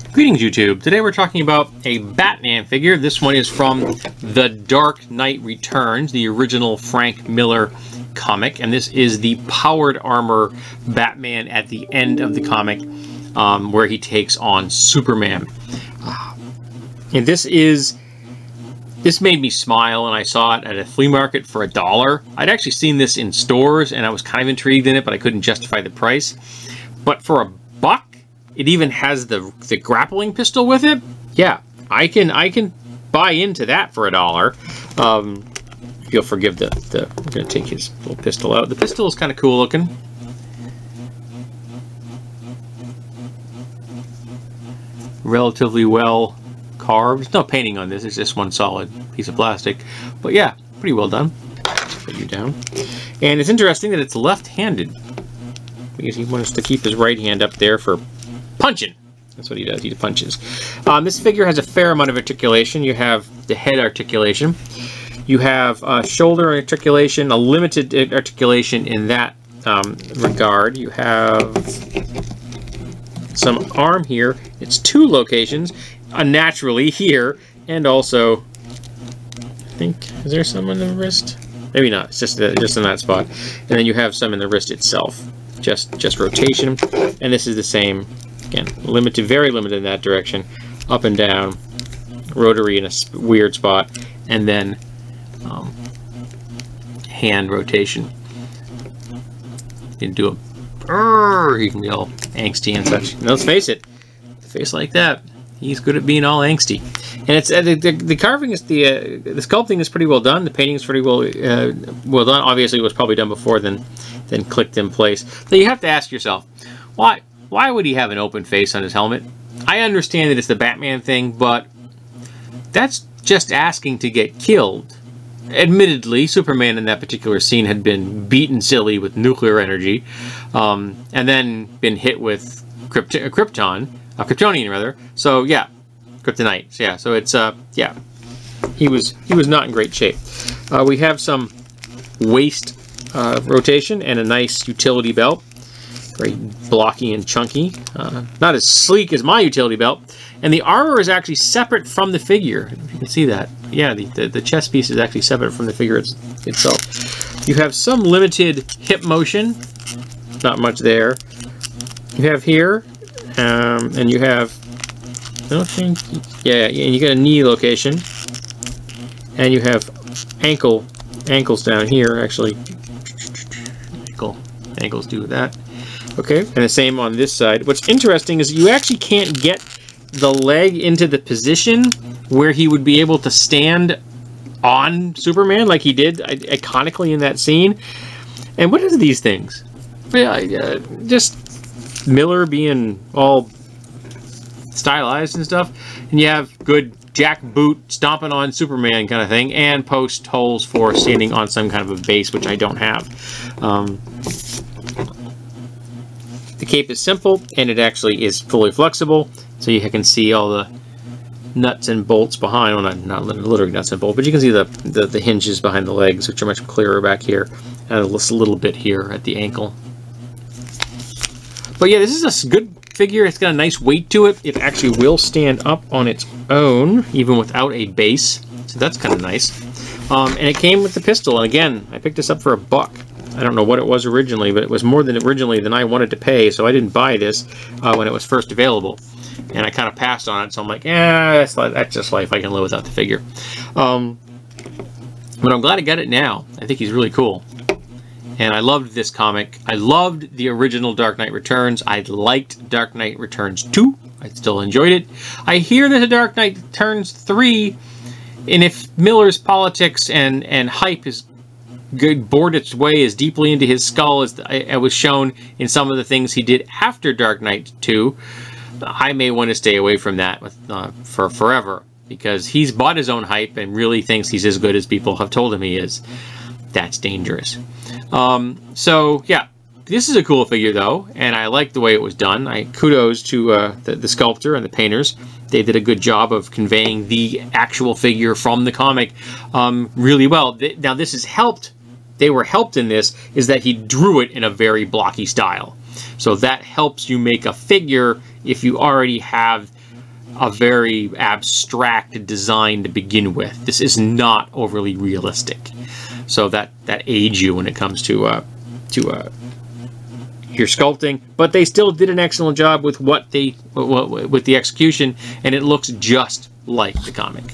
Greetings, YouTube. Today we're talking about a Batman figure. This one is from The Dark Knight Returns, the original Frank Miller comic, and this is the powered armor Batman at the end of the comic, where he takes on Superman. And this made me smile, and I saw it at a flea market for $1. I'd actually seen this in stores, and I was kind of intrigued in it, but I couldn't justify the price. But for $1, it even has the grappling pistol with it. Yeah, I can buy into that for $1. If you'll forgive I'm going to take his little pistol out. The pistol is kind of cool looking. Relatively well carved. There's no painting on this. It's just one solid piece of plastic. But yeah, pretty well done. Put you down. And it's interesting that it's left-handed, because he wants to keep his right hand up there for punching. That's what he does. He punches. This figure has a fair amount of articulation. You have the head articulation. You have shoulder articulation, a limited articulation in that regard. You have some arm here. It's 2 locations, naturally here, and also, I think, is there some on the wrist? Maybe not. It's just in that spot. And then you have some in the wrist itself. Just rotation. And this is the same. Again, limited, very limited in that direction. Up and down. Rotary in a weird spot. And then hand rotation. You can do you can be all angsty and such. And let's face it, a face like that, he's good at being all angsty. And it's the carving is the sculpting is pretty well done. The painting is pretty well done. Obviously, it was probably done before then clicked in place. So you have to ask yourself, why would he have an open face on his helmet? I understand that it's the Batman thing, but that's just asking to get killed. Admittedly, Superman in that particular scene had been beaten silly with nuclear energy, and then been hit with Kryptonian rather. So yeah, Kryptonite. So, yeah, so it's yeah, he was not in great shape. We have some waist rotation and a nice utility belt. Very blocky and chunky. Not as sleek as my utility belt. And the armor is actually separate from the figure. If you can see that. Yeah, the chest piece is actually separate from the figure itself. You have some limited hip motion. Not much there. You have here. And you have... I don't think... Yeah, and you get a knee location. And you have ankles down here, actually. Ankles do that. Okay, and the same on this side. What's interesting is you actually can't get the leg into the position where he would be able to stand on Superman like he did iconically in that scene. And what are these things? Just Miller being all stylized and stuff. And you have good jackboot stomping on Superman kind of thing, and post holes for standing on some kind of a base, which I don't have. The cape is simple, and it actually is fully flexible, so you can see all the nuts and bolts behind. Well, not literally nuts and bolts, but you can see the hinges behind the legs, which are much clearer back here, and just a little bit here at the ankle. But yeah, this is a good figure. It's got a nice weight to it. It actually will stand up on its own, even without a base, so that's kind of nice. And it came with the pistol, and again, I picked this up for $1. I don't know what it was originally, but it was more than originally than I wanted to pay, so I didn't buy this when it was first available. And I kind of passed on it, so I'm like, that's just life. I can live without the figure. But I'm glad I got it now. I think he's really cool. And I loved this comic. I loved the original Dark Knight Returns. I liked Dark Knight Returns 2. I still enjoyed it. I hear there's a Dark Knight Returns 3, and if Miller's politics and hype is bored its way as deeply into his skull as I was shown in some of the things he did after Dark Knight 2, I may want to stay away from that for forever, because he's bought his own hype and really thinks he's as good as people have told him he is. That's dangerous. So yeah, this is a cool figure though, and I like the way it was done. Kudos to the sculptor and the painters. They did a good job of conveying the actual figure from the comic really well. Now this is helped. They were helped in this is that he drew it in a very blocky style. So that helps you make a figure if you already have a very abstract design to begin with. This is not overly realistic, so that aids you when it comes to your sculpting. But they still did an excellent job with with the execution, and it looks just like the comic.